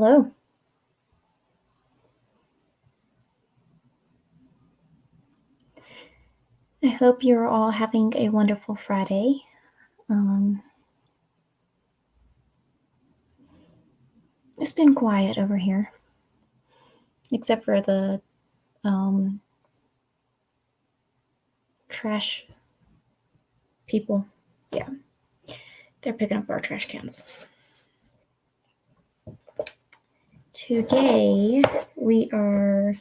Hello. I hope you're all having a wonderful Friday. Um, it's been quiet over here, except for the um, trash people. Yeah, they're picking up our trash cans. Today, we are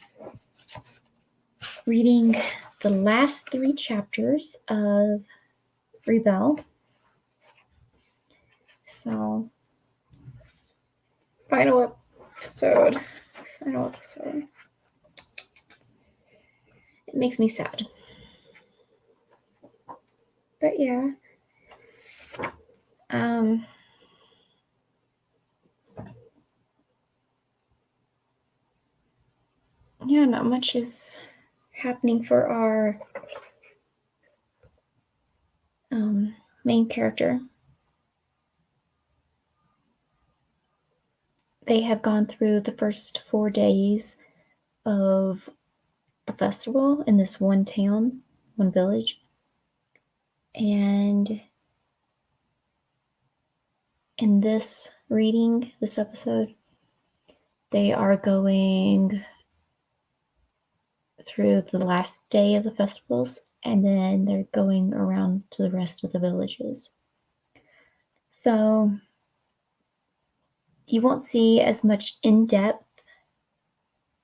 reading the last 3 chapters of Rebel. So, final episode. It makes me sad. But yeah. Yeah, not much is happening for our main character. They have gone through the first 4 days of the festival in this one town, one village. And in this reading, this episode, they are going through the last day of the festivals, and then they're going around to the rest of the villages. So you won't see as much in-depth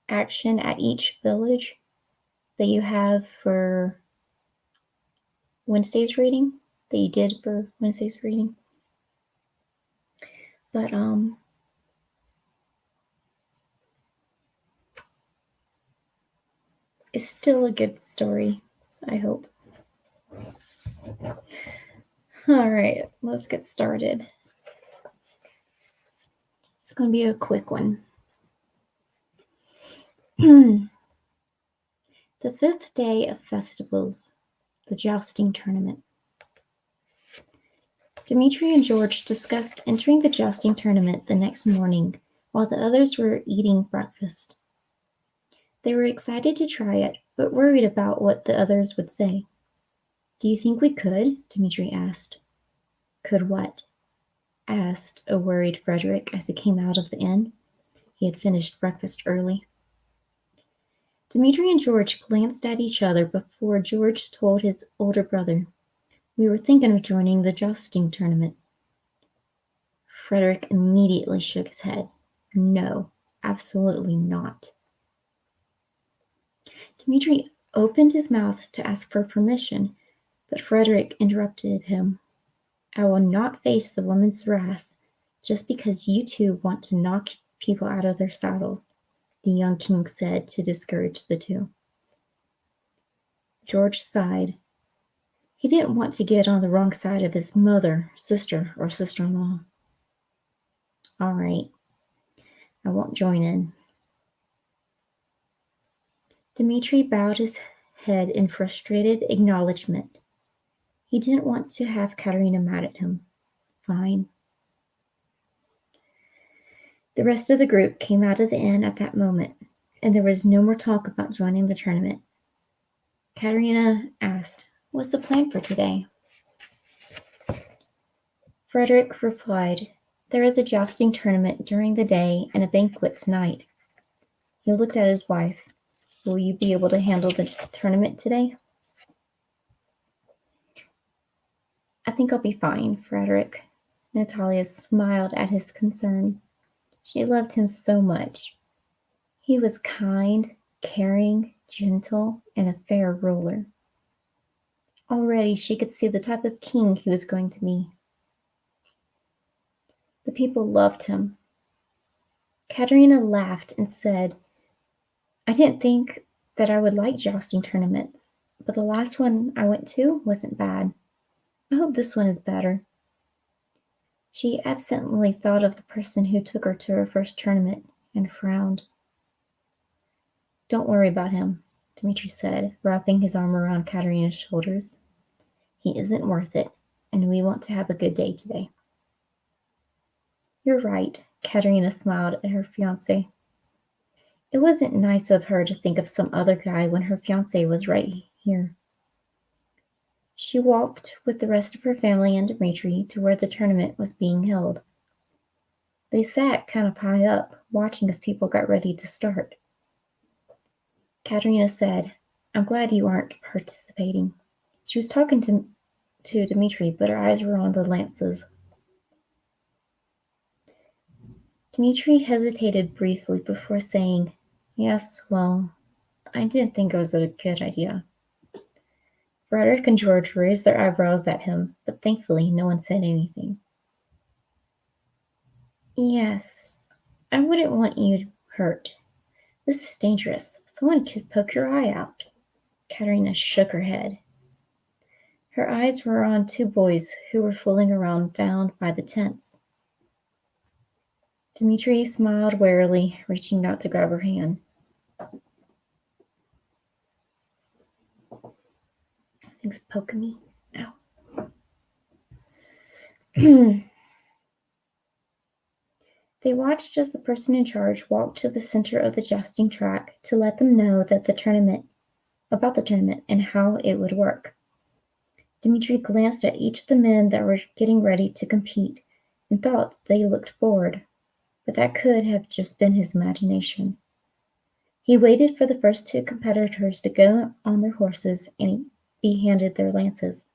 action at each village that you have for Wednesday's reading, that you did for Wednesday's reading. But it's still a good story, I hope. All right, let's get started. It's going to be a quick one. The 5th day of festivals, the jousting tournament. Dimitri and George discussed entering the jousting tournament the next morning while the others were eating breakfast. They were excited to try it, but worried about what the others would say. "Do you think we could?" Dimitri asked. "Could what?" asked a worried Frederick as he came out of the inn. He had finished breakfast early. Dimitri and George glanced at each other before George told his older brother, "We were thinking of joining the jousting tournament." Frederick immediately shook his head. "No, absolutely not." Dimitri opened his mouth to ask for permission, but Frederick interrupted him. "I will not face the woman's wrath just because you two want to knock people out of their saddles," the young king said to discourage the two. George sighed. He didn't want to get on the wrong side of his mother, sister, or sister-in-law. "All right, I won't join in." Dimitri bowed his head in frustrated acknowledgement. He didn't want to have Katerina mad at him. Fine. The rest of the group came out of the inn at that moment, and there was no more talk about joining the tournament. Katerina asked, "What's the plan for today?" Frederick replied, "There is a jousting tournament during the day and a banquet tonight." He looked at his wife. "Will you be able to handle the tournament today?" "I think I'll be fine, Frederick." Natalia smiled at his concern. She loved him so much. He was kind, caring, gentle, and a fair ruler. Already she could see the type of king he was going to be. The people loved him. Katerina laughed and said, "I didn't think that I would like jousting tournaments, but the last one I went to wasn't bad. I hope this one is better." She absently thought of the person who took her to her first tournament and frowned. "Don't worry about him," Dimitri said, wrapping his arm around Katerina's shoulders. "He isn't worth it, and we want to have a good day today." You're right, Katerina smiled at her fiancé. It wasn't nice of her to think of some other guy when her fiancé was right here. She walked with the rest of her family and Dmitri to where the tournament was being held. They sat kind of high up, watching as people got ready to start. Katerina said, "I'm glad you aren't participating." She was talking to Dmitri, but her eyes were on the lances. Dmitri hesitated briefly before saying, "Yes, well, I didn't think it was a good idea." Frederick and George raised their eyebrows at him, but thankfully no one said anything. "Yes, I wouldn't want you hurt. This is dangerous. Someone could poke your eye out." Katerina shook her head. Her eyes were on two boys who were fooling around down by the tents. Dmitri smiled warily, reaching out to grab her hand. "Things poking me. Ow." They watched as the person in charge walked to the center of the jousting track to let them know that about the tournament and how it would work. Dmitri glanced at each of the men that were getting ready to compete and thought they looked bored, but that could have just been his imagination. He waited for the first two competitors to go on their horses and be handed their lances.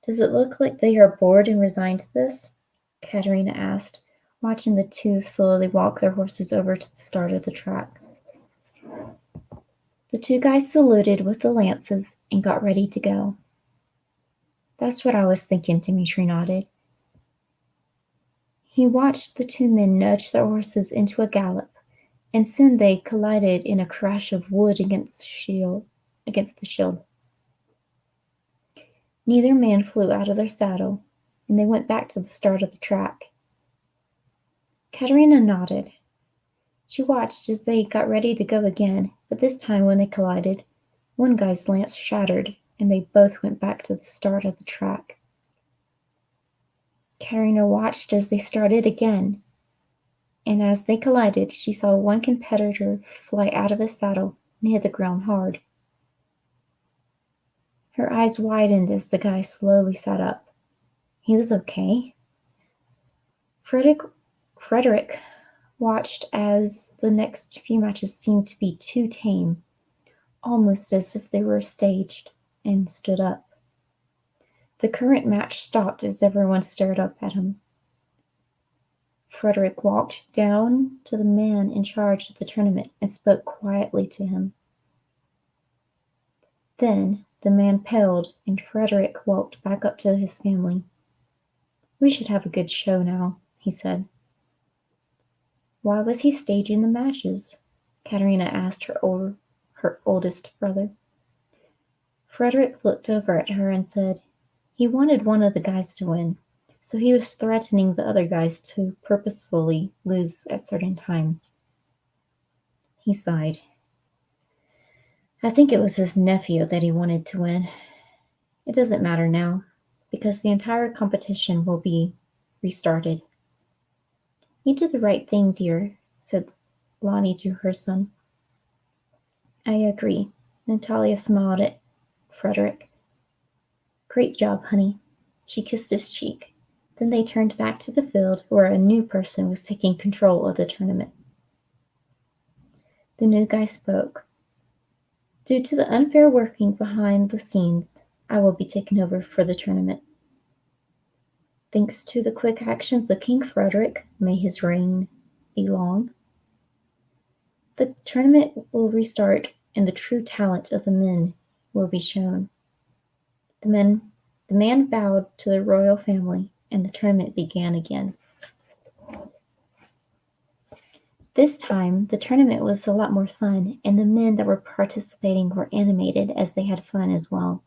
"Does it look like they are bored and resigned to this?" Katerina asked, watching the two slowly walk their horses over to the start of the track. The two guys saluted with the lances and got ready to go. "That's what I was thinking," Dmitri nodded. He watched the two men nudge their horses into a gallop, and soon they collided in a crash of wood against the shield. Neither man flew out of their saddle, and they went back to the start of the track. Katerina nodded. She watched as they got ready to go again, but this time when they collided, one guy's lance shattered, and they both went back to the start of the track. Katerina watched as they started again, and as they collided, she saw one competitor fly out of his saddle and hit the ground hard. Her eyes widened as the guy slowly sat up. He was okay. Frederick watched as the next few matches seemed to be too tame, almost as if they were staged, and stood up. The current match stopped as everyone stared up at him. Frederick walked down to the man in charge of the tournament and spoke quietly to him. Then the man paled, and Frederick walked back up to his family. "We should have a good show now," he said. "Why was he staging the matches?" Katerina asked her oldest brother. Frederick looked over at her and said, "He wanted one of the guys to win, so he was threatening the other guys to purposefully lose at certain times." He sighed. "I think it was his nephew that he wanted to win. It doesn't matter now, because the entire competition will be restarted." "You did the right thing, dear," said Lonnie to her son. "I agree." Natalia smiled at Frederick. "Great job, honey." She kissed his cheek. Then they turned back to the field where a new person was taking control of the tournament. The new guy spoke. "Due to the unfair working behind the scenes, I will be taking over for the tournament. Thanks to the quick actions of King Frederick, may his reign be long, the tournament will restart and the true talent of the men will be shown." The man bowed to the royal family, and the tournament began again. This time, the tournament was a lot more fun, and the men that were participating were animated as they had fun as well.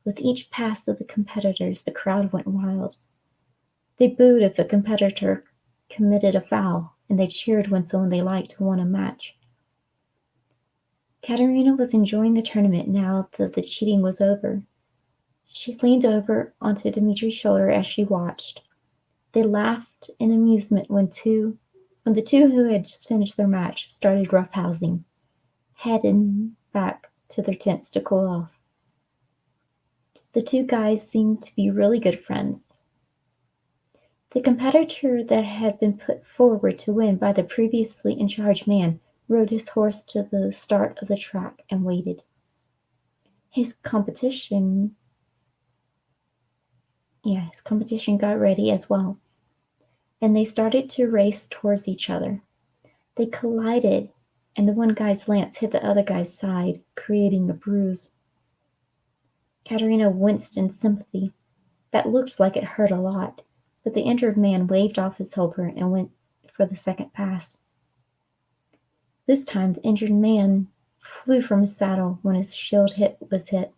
With each pass of the competitors, the crowd went wild. They booed if a competitor committed a foul, and they cheered when someone they liked won a match. Katerina was enjoying the tournament now that the cheating was over. She leaned over onto Dmitri's shoulder as she watched. They laughed in amusement when the two who had just finished their match started roughhousing, heading back to their tents to cool off. The two guys seemed to be really good friends. The competitor that had been put forward to win by the previously in charge man rode his horse to the start of the track and waited. His competition got ready as well, and they started to race towards each other. They collided, and the one guy's lance hit the other guy's side, creating a bruise. Katerina winced in sympathy. That looked like it hurt a lot, but the injured man waved off his helper and went for the second pass. This time the injured man flew from his saddle when his shield was hit.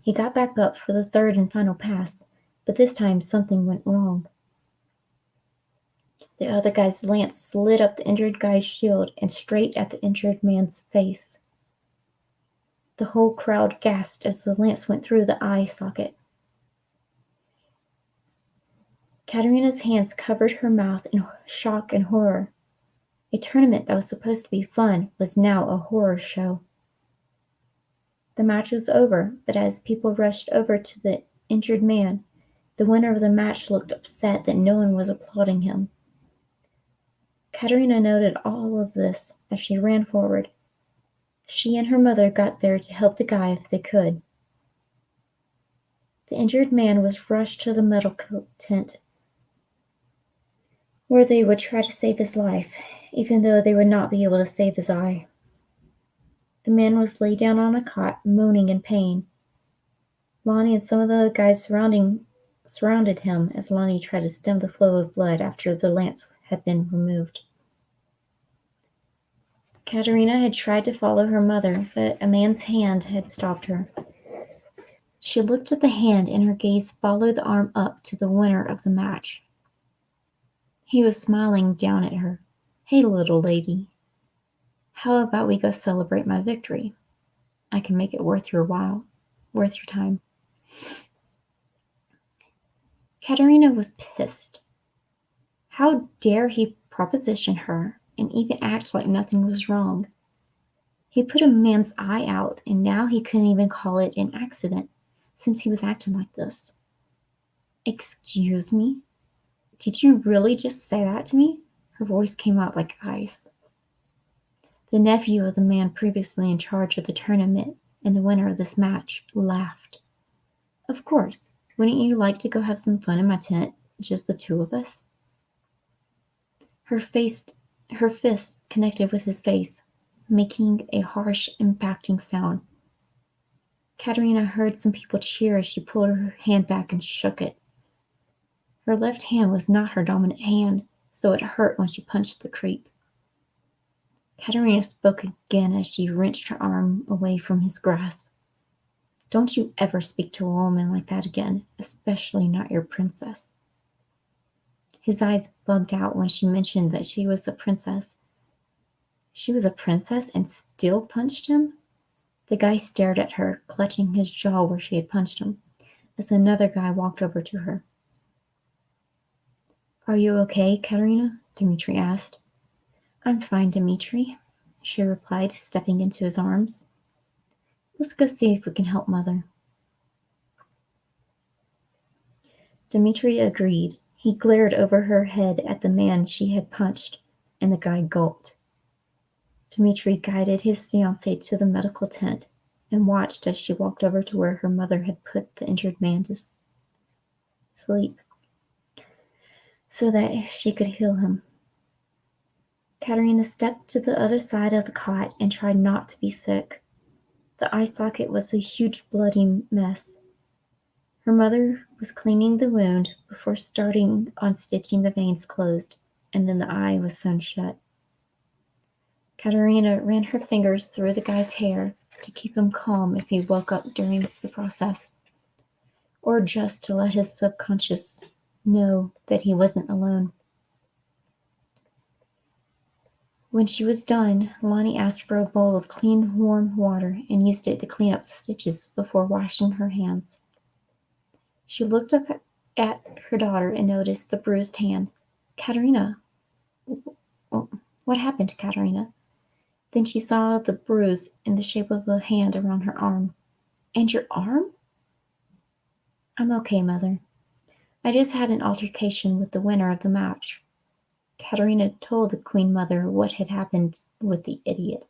He got back up for the third and final pass, but this time something went wrong. The other guy's lance slid up the injured guy's shield and straight at the injured man's face. The whole crowd gasped as the lance went through the eye socket. Katerina's hands covered her mouth in shock and horror. A tournament that was supposed to be fun was now a horror show. The match was over, but as people rushed over to the injured man, the winner of the match looked upset that no one was applauding him. Katerina noted all of this as she ran forward. She and her mother got there to help the guy if they could. The injured man was rushed to the medical tent, where they would try to save his life, even though they would not be able to save his eye. The man was laid down on a cot, moaning in pain. Lonnie and some of the guys surrounded him as Lonnie tried to stem the flow of blood after the lance had been removed. Katerina had tried to follow her mother, but a man's hand had stopped her. She looked at the hand and her gaze followed the arm up to the winner of the match. He was smiling down at her. "Hey, little lady. How about we go celebrate my victory? I can make it worth your time." Katerina was pissed. How dare he proposition her and even act like nothing was wrong? He put a man's eye out, and now he couldn't even call it an accident, since he was acting like this. "Excuse me? Did you really just say that to me?" Her voice came out like ice. The nephew of the man previously in charge of the tournament and the winner of this match laughed. "Of course. Wouldn't you like to go have some fun in my tent, just the two of us?" Her fist connected with his face, making a harsh, impacting sound. Katerina heard some people cheer as she pulled her hand back and shook it. Her left hand was not her dominant hand, so it hurt when she punched the creep. Katerina spoke again as she wrenched her arm away from his grasp. "Don't you ever speak to a woman like that again, especially not your princess." His eyes bugged out when she mentioned that she was a princess. She was a princess and still punched him? The guy stared at her, clutching his jaw where she had punched him, as another guy walked over to her. "Are you okay, Katerina?" Dmitri asked. "I'm fine, Dmitri," she replied, stepping into his arms. "Let's go see if we can help Mother." Dmitri agreed. He glared over her head at the man she had punched, and the guy gulped. Dmitri guided his fiancée to the medical tent and watched as she walked over to where her mother had put the injured man to sleep so that she could heal him. Katerina stepped to the other side of the cot and tried not to be sick. The eye socket was a huge bloody mess. Her mother was cleaning the wound before starting on stitching the veins closed, and then the eye was sewn shut. Katerina ran her fingers through the guy's hair to keep him calm if he woke up during the process, or just to let his subconscious know that he wasn't alone. When she was done, Lonnie asked for a bowl of clean, warm water and used it to clean up the stitches before washing her hands. She looked up at her daughter and noticed the bruised hand. Katerina, what happened to Katerina? Then she saw the bruise in the shape of a hand around her arm. And your arm? I'm okay, Mother. I just had an altercation with the winner of the match. Katerina told the Queen Mother what had happened with the idiot.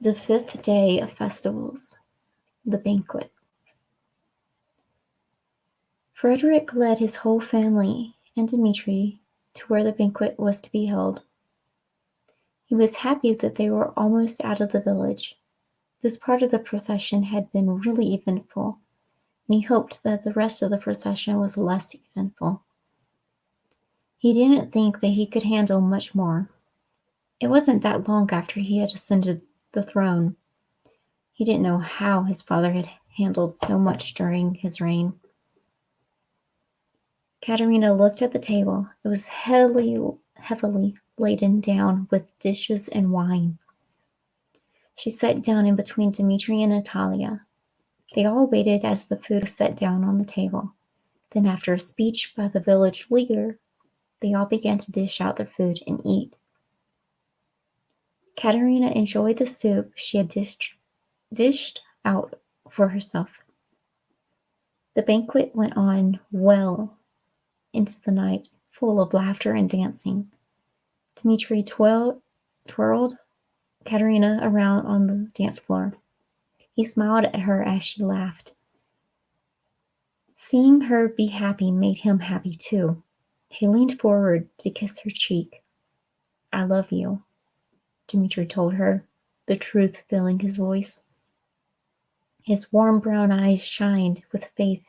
The 5th day of festivals, the banquet. Frederick led his whole family and Dmitri to where the banquet was to be held. He was happy that they were almost out of the village. This part of the procession had been really eventful, and he hoped that the rest of the procession was less eventful. He didn't think that he could handle much more. It wasn't that long after he had ascended the throne. He didn't know how his father had handled so much during his reign. Katerina looked at the table. It was heavily laden down with dishes and wine. She sat down in between Dmitri and Natalia. They all waited as the food was set down on the table. Then, after a speech by the village leader, they all began to dish out their food and eat. Katerina enjoyed the soup she had dished out for herself. The banquet went on well into the night, full of laughter and dancing. Dmitri twirled Katerina around on the dance floor. He smiled at her as she laughed. Seeing her be happy made him happy too. He leaned forward to kiss her cheek. I love you, Dmitri told her, the truth filling his voice. His warm brown eyes shined with faith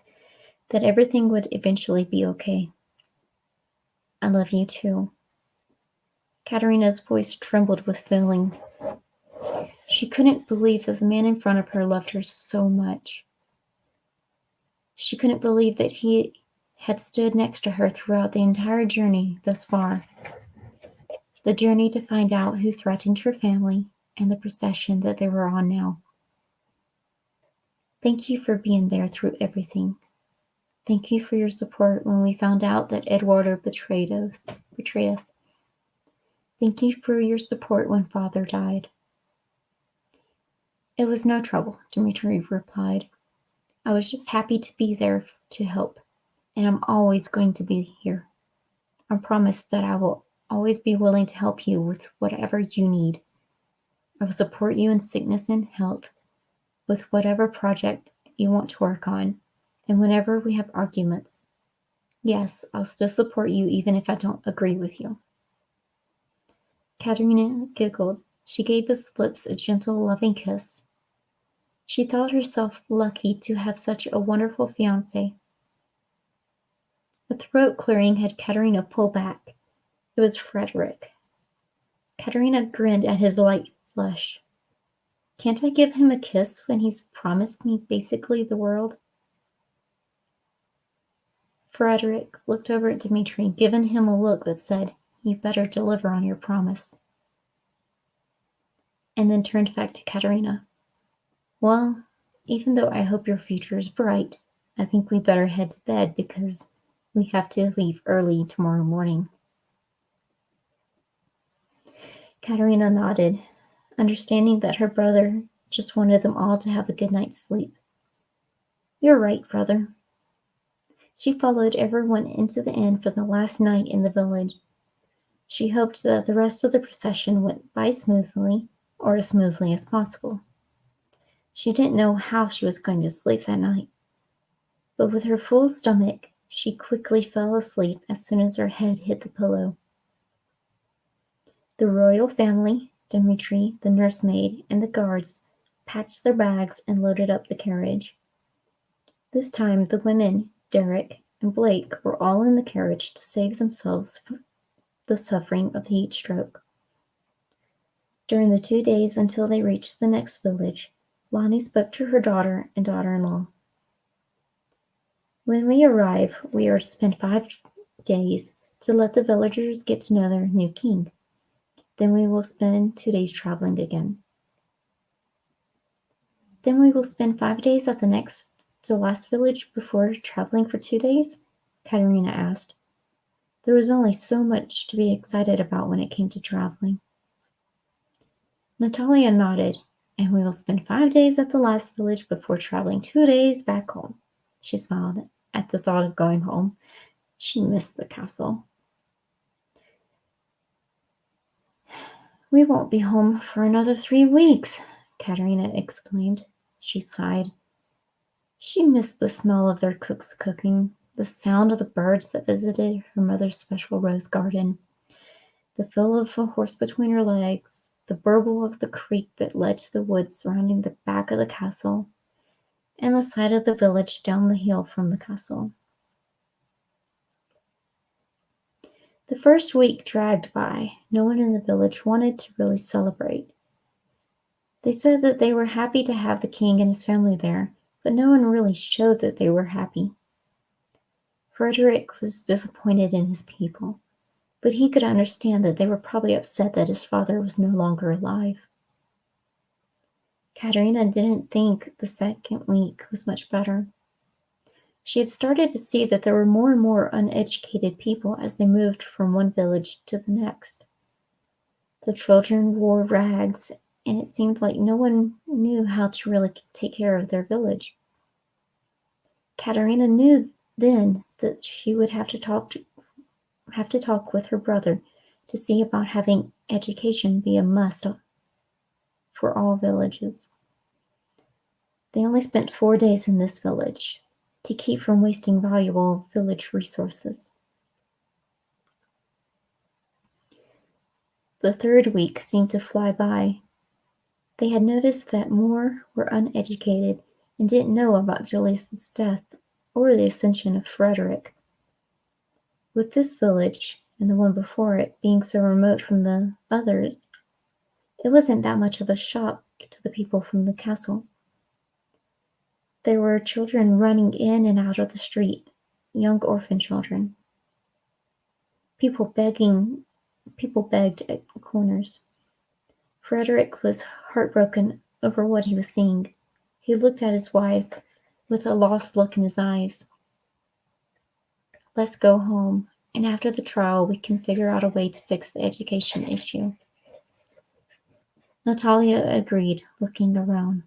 that everything would eventually be okay. I love you too. Katerina's voice trembled with feeling. She couldn't believe that the man in front of her loved her so much. She couldn't believe that he had stood next to her throughout the entire journey thus far. The journey to find out who threatened her family and the procession that they were on now. Thank you for being there through everything. Thank you for your support when we found out that Eduardo betrayed us. Thank you for your support when Father died. It was no trouble, Dmitri replied. I was just happy to be there to help, and I'm always going to be here. I promise that I will always be willing to help you with whatever you need. I will support you in sickness and health, with whatever project you want to work on, and whenever we have arguments. Yes, I'll still support you even if I don't agree with you. Katerina giggled. She gave his lips a gentle, loving kiss. She thought herself lucky to have such a wonderful fiancé. A throat clearing had Katerina pull back. It was Frederick. Katerina grinned at his light flush. Can't I give him a kiss when he's promised me basically the world? Frederick looked over at Dmitri, giving him a look that said, You better deliver on your promise. And then turned back to Katerina. Well, even though I hope your future is bright, I think we better head to bed because we have to leave early tomorrow morning. Katerina nodded, understanding that her brother just wanted them all to have a good night's sleep. You're right, brother. She followed everyone into the inn for the last night in the village. She hoped that the rest of the procession went by smoothly, or as smoothly as possible. She didn't know how she was going to sleep that night, but with her full stomach, she quickly fell asleep as soon as her head hit the pillow. The royal family, Dmitri, the nursemaid, and the guards packed their bags and loaded up the carriage. This time the women, Derek and Blake, were all in the carriage to save themselves from the suffering of heat stroke. During the 2 days until they reached the next village, Lonnie spoke to her daughter and daughter-in-law. When we arrive, we are to spend 5 days to let the villagers get to know their new king. Then we will spend 2 days traveling again. Then we will spend 5 days at the next the last village before traveling for 2 days?" Katerina asked. There was only so much to be excited about when it came to traveling. Natalia nodded. "And we will spend 5 days at the last village before traveling 2 days back home." She smiled at the thought of going home. She missed the castle. "We won't be home for another 3 weeks," Katerina exclaimed. She sighed. She missed the smell of their cook's cooking, the sound of the birds that visited her mother's special rose garden, the feel of a horse between her legs, the burble of the creek that led to the woods surrounding the back of the castle, and the sight of the village down the hill from the castle. The first week dragged by. No one in the village wanted to really celebrate. They said that they were happy to have the king and his family there, but no one really showed that they were happy. Frederick was disappointed in his people, but he could understand that they were probably upset that his father was no longer alive. Katerina didn't think the second week was much better. She had started to see that there were more and more uneducated people as they moved from one village to the next. The children wore rags, and it seemed like no one knew how to really take care of their village. Katerina knew then that she would have to talk with her brother to see about having education be a must for all villages. They only spent 4 days in this village to keep from wasting valuable village resources. The third week seemed to fly by. They had noticed that more were uneducated and didn't know about Julius's death or the ascension of Frederick. With this village, and the one before it, being so remote from the others, it wasn't that much of a shock to the people from the castle. There were children running in and out of the street, young orphan children. People begged at corners. Frederick was heartbroken over what he was seeing. He looked at his wife with a lost look in his eyes. "Let's go home, and after the trial we can figure out a way to fix the education issue." Natalia agreed, looking around.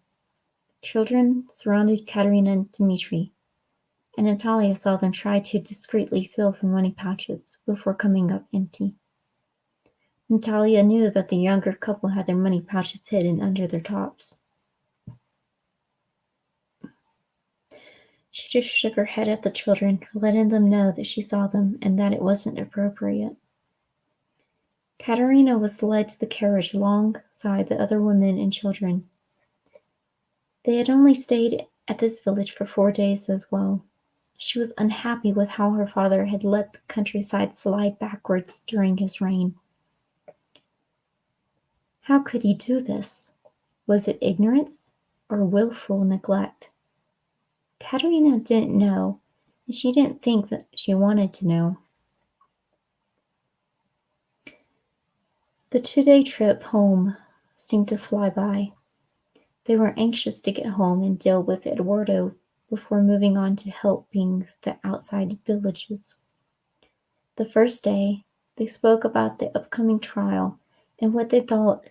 Children surrounded Katerina and Dmitri, and Natalia saw them try to discreetly fill from money pouches before coming up empty. Natalia knew that the younger couple had their money pouches hidden under their tops. She just shook her head at the children, letting them know that she saw them and that it wasn't appropriate. Katerina was led to the carriage alongside the other women and children. They had only stayed at this village for 4 days as well. She was unhappy with how her father had let the countryside slide backwards during his reign. How could he do this? Was it ignorance or willful neglect? Katerina didn't know, and she didn't think that she wanted to know. The 2-day trip home seemed to fly by. They were anxious to get home and deal with Eduardo before moving on to helping the outside villages. The first day, they spoke about the upcoming trial and what they thought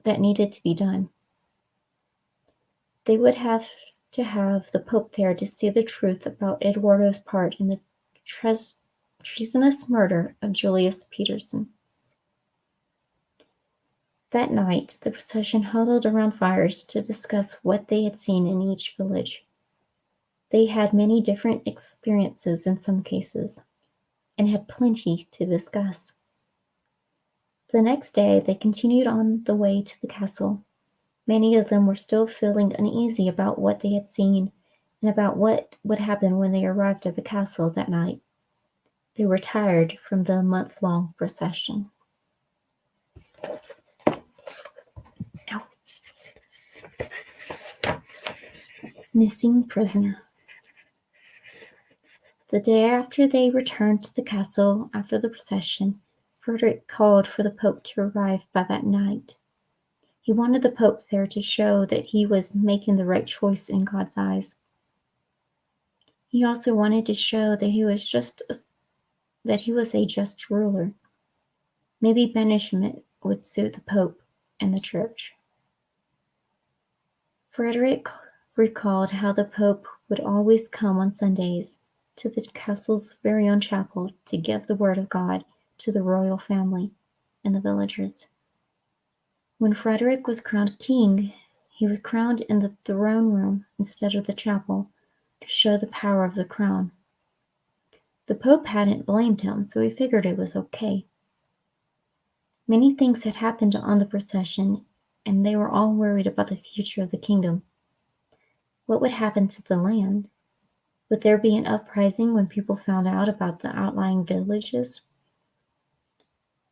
that needed to be done. They would have to have the Pope there to see the truth about Eduardo's part in the treasonous murder of Julius Peterson. That night, the procession huddled around fires to discuss what they had seen in each village. They had many different experiences in some cases, and had plenty to discuss. The next day, they continued on the way to the castle. Many of them were still feeling uneasy about what they had seen and about what would happen when they arrived at the castle that night. They were tired from the month-long procession. Ow. Missing prisoner. The day after they returned to the castle after the procession, Frederick called for the Pope to arrive by that night. He wanted the Pope there to show that he was making the right choice in God's eyes. He also wanted to show that he was a just ruler. Maybe banishment would suit the Pope and the Church. Frederick recalled how the Pope would always come on Sundays to the castle's very own chapel to give the word of God to the royal family and the villagers. When Frederick was crowned king, he was crowned in the throne room instead of the chapel to show the power of the crown. The Pope hadn't blamed him, so he figured it was okay. Many things had happened on the procession, and they were all worried about the future of the kingdom. What would happen to the land? Would there be an uprising when people found out about the outlying villages?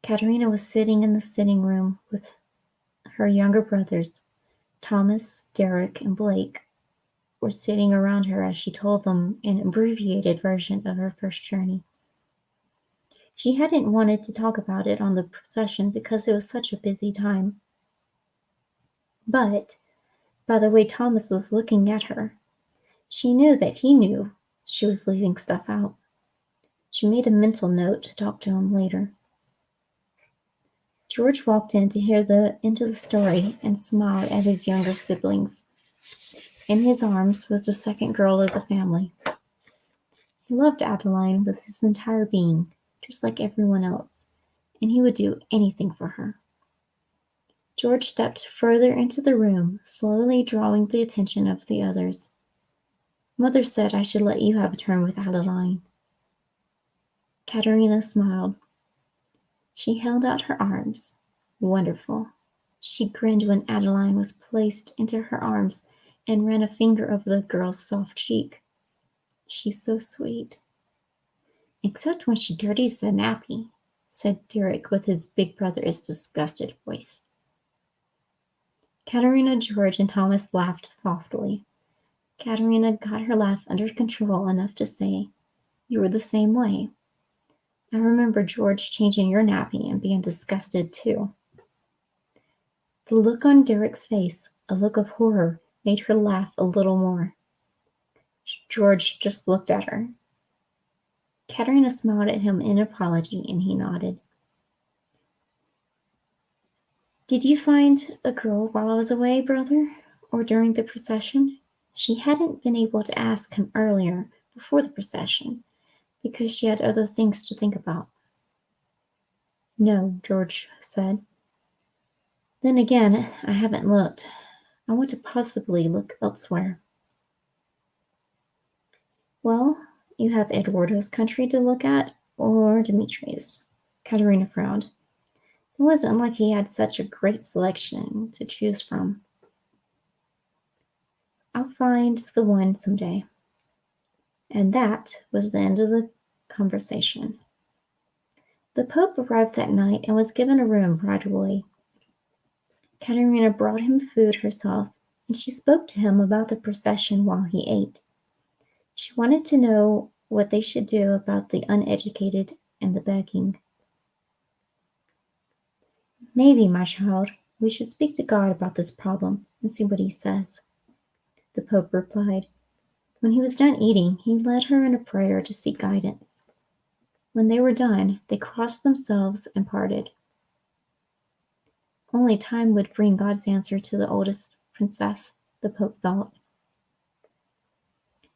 Katerina was sitting in the sitting room with her younger brothers. Thomas, Derek, and Blake were sitting around her as she told them an abbreviated version of her first journey. She hadn't wanted to talk about it on the procession because it was such a busy time. But by the way Thomas was looking at her, she knew that he knew she was leaving stuff out. She made a mental note to talk to him later. George walked in to hear into the story and smiled at his younger siblings. In his arms was the second girl of the family. He loved Adeline with his entire being, just like everyone else, and he would do anything for her. George stepped further into the room, slowly drawing the attention of the others. Mother said I should let you have a turn with Adeline. Katerina smiled. She held out her arms. Wonderful. She grinned when Adeline was placed into her arms and ran a finger over the girl's soft cheek. She's so sweet. Except when she dirties the nappy, said Derek with his big brother's disgusted voice. Katerina, George, and Thomas laughed softly. Katerina got her laugh under control enough to say, "You were the same way. I remember George changing your nappy and being disgusted too." The look on Derek's face, a look of horror, made her laugh a little more. George just looked at her. Katerina smiled at him in apology, and he nodded. "Did you find a girl while I was away, brother, or during the procession?" She hadn't been able to ask him earlier, before the procession, because she had other things to think about. "No," George said. "Then again, I haven't looked. I want to possibly look elsewhere." "Well, you have Eduardo's country to look at, or Dimitri's." Katerina frowned. It wasn't like he had such a great selection to choose from. "I'll find the one someday." And that was the end of the conversation. The Pope arrived that night and was given a room right away. Katerina brought him food herself, and she spoke to him about the procession while he ate. She wanted to know what they should do about the uneducated and the begging. "Maybe, my child, we should speak to God about this problem and see what he says," the Pope replied. When he was done eating, he led her in a prayer to seek guidance. When they were done, they crossed themselves and parted. Only time would bring God's answer to the oldest princess, the Pope thought.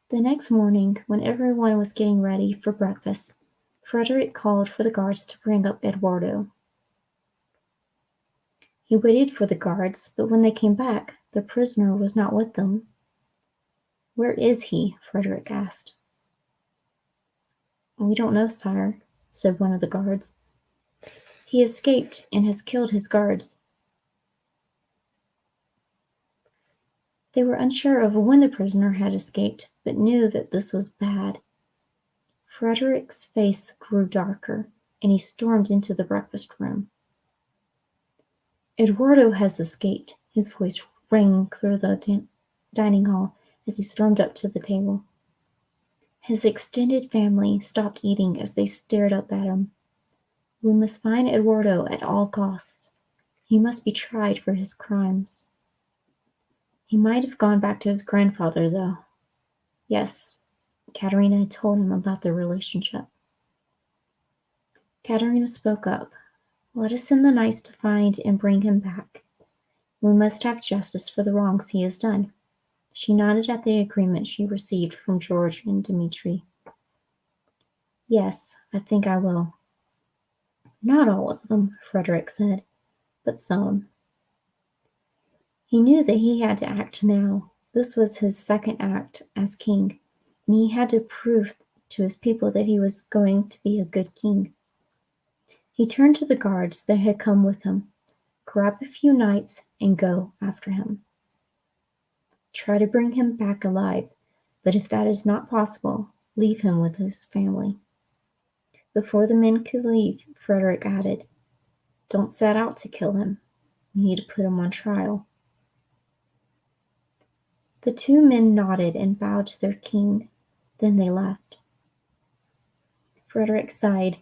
The next morning, when everyone was getting ready for breakfast, Frederick called for the guards to bring up Eduardo. He waited for the guards, but when they came back, the prisoner was not with them. "Where is he?" Frederick asked. "We don't know, sire," said one of the guards. "He escaped and has killed his guards." They were unsure of when the prisoner had escaped, but knew that this was bad. Frederick's face grew darker, and he stormed into the breakfast room. "Eduardo has escaped," his voice rang through the dining hall as he stormed up to the table. His extended family stopped eating as they stared up at him. "We must find Eduardo at all costs. He must be tried for his crimes." "He might have gone back to his grandfather, though." "Yes, Katerina had told him about their relationship. Katerina spoke up. Let us send the knights to find and bring him back. We must have justice for the wrongs he has done. She nodded at the agreement she received from George and Dmitri. Yes, I think I will. Not all of them, Frederick said, but some. He knew that he had to act now. This was his second act as king, and he had to prove to his people that he was going to be a good king. He turned to the guards that had come with him. Grab a few knights and go after him. Try to bring him back alive, but if that is not possible, leave him with his family. Before the men could leave, Frederick added, Don't set out to kill him. You need to put him on trial. The two men nodded and bowed to their king. Then they left. Frederick sighed.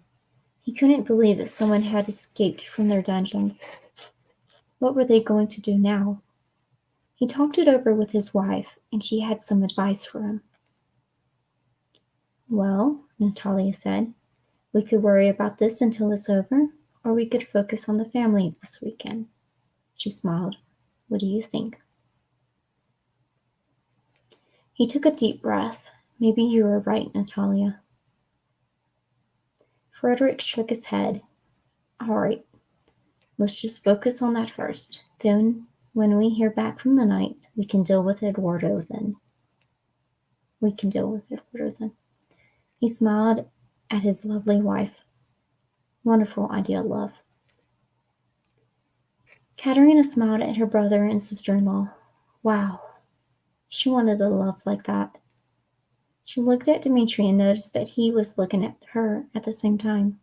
He couldn't believe that someone had escaped from their dungeons. What were they going to do now? He talked it over with his wife, and she had some advice for him. Well, Natalia said, we could worry about this until it's over, or we could focus on the family this weekend. She smiled. What do you think? He took a deep breath. Maybe you were right, Natalia. Frederick shook his head. All right, let's just focus on that first. Then, when we hear back from the knights, we can deal with Eduardo then. He smiled at his lovely wife. Wonderful idea, love. Katerina smiled at her brother and sister-in-law. Wow, she wanted a love like that. She looked at Dmitri and noticed that he was looking at her at the same time.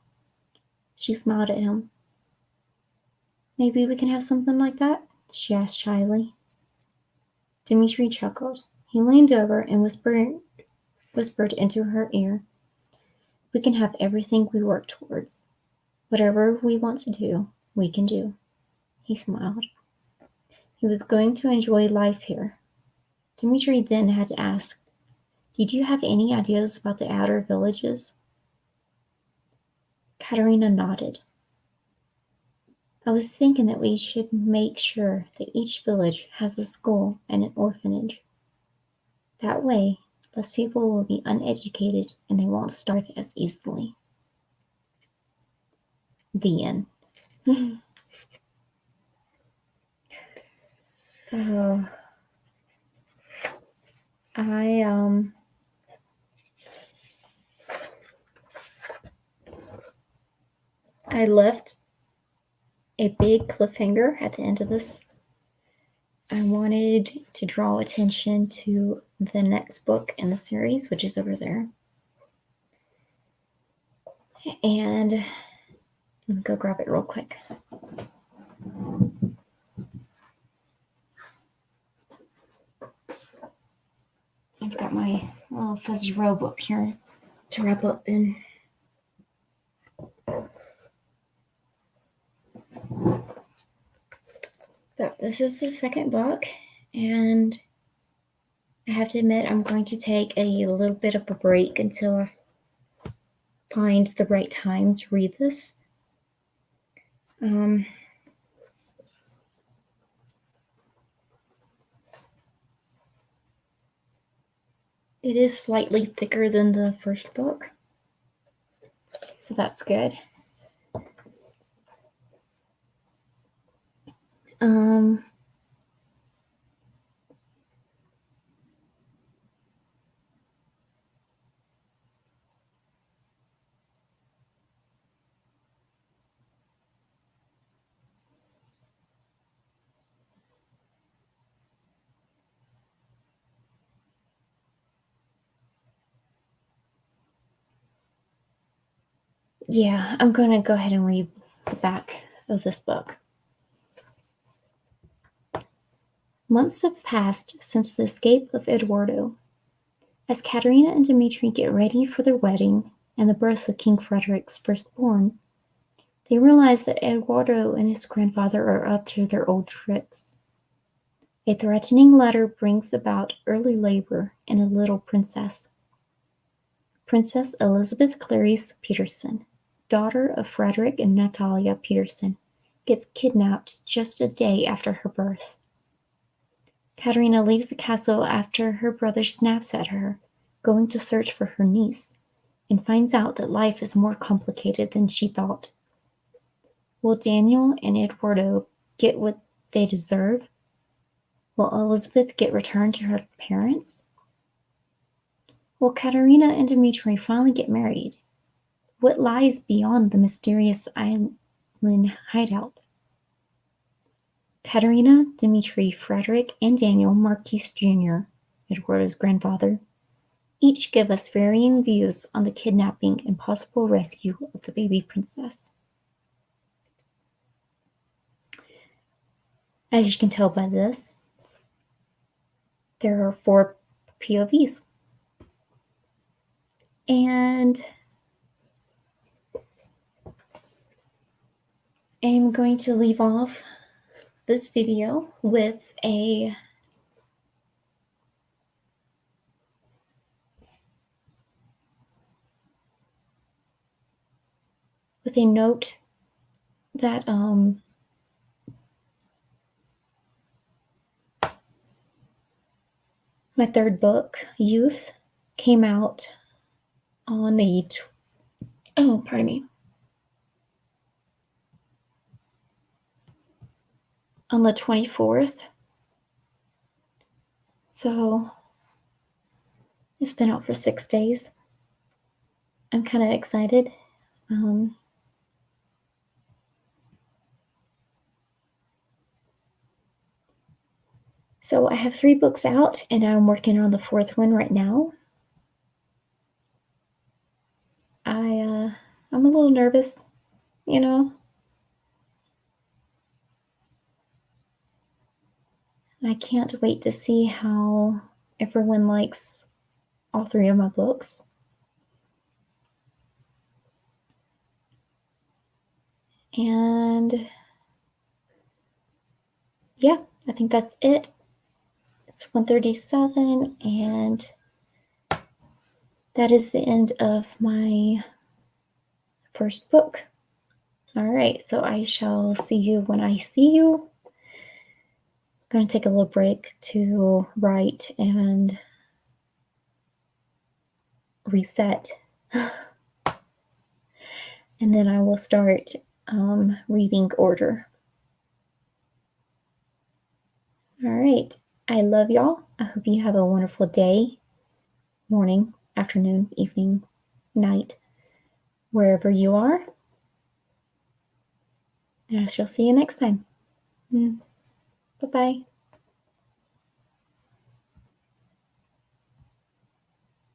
She smiled at him. Maybe we can have something like that? She asked shyly. Dmitri chuckled. He leaned over and whispered into her ear. We can have everything we work towards. Whatever we want to do, we can do. He smiled. He was going to enjoy life here. Dmitri then had to ask, Did you have any ideas about the outer villages? Katerina nodded. I was thinking that we should make sure that each village has a school and an orphanage. That way, less people will be uneducated and they won't starve as easily. The end. Oh, I left a big cliffhanger at the end of this. I wanted to draw attention to the next book in the series, which is over there. And let me go grab it real quick. I've got my little fuzzy robe up here to wrap up in. But this is the second book, and I have to admit I'm going to take a little bit of a break until I find the right time to read this. It is slightly thicker than the first book, so that's good. Yeah, I'm going to go ahead and read the back of this book. Months have passed since the escape of Eduardo. As Katerina and Dmitri get ready for their wedding and the birth of King Frederick's firstborn, they realize that Eduardo and his grandfather are up to their old tricks. A threatening letter brings about early labor in a little princess. Princess Elizabeth Clarice Peterson, daughter of Frederick and Natalia Peterson, gets kidnapped just a day after her birth. Katerina leaves the castle after her brother snaps at her, going to search for her niece, and finds out that life is more complicated than she thought. Will Daniel and Eduardo get what they deserve? Will Elizabeth get returned to her parents? Will Katerina and Dmitri finally get married? What lies beyond the mysterious island hideout? Katerina, Dmitri, Frederick, and Daniel Marquis Jr., Eduardo's grandfather, each give us varying views on the kidnapping and possible rescue of the baby princess. As you can tell by this, there are 4 POVs. And I'm going to leave off this video with a note that my 3rd book, Youth, came out on the on the 24th. So it's been out for 6 days. I'm kind of excited. So I have 3 books out, and I'm working on the 4th one right now. I'm a little nervous, you know. I can't wait to see how everyone likes all 3 of my books. And yeah, I think that's it. It's 1:37, and that is the end of my 1st book. All right, so I shall see you when I see you. I'm going to take a little break to write and reset. And then I will start reading order. All right. I love y'all. I hope you have a wonderful day, morning, afternoon, evening, night, wherever you are. And I shall see you next time. Bye-bye.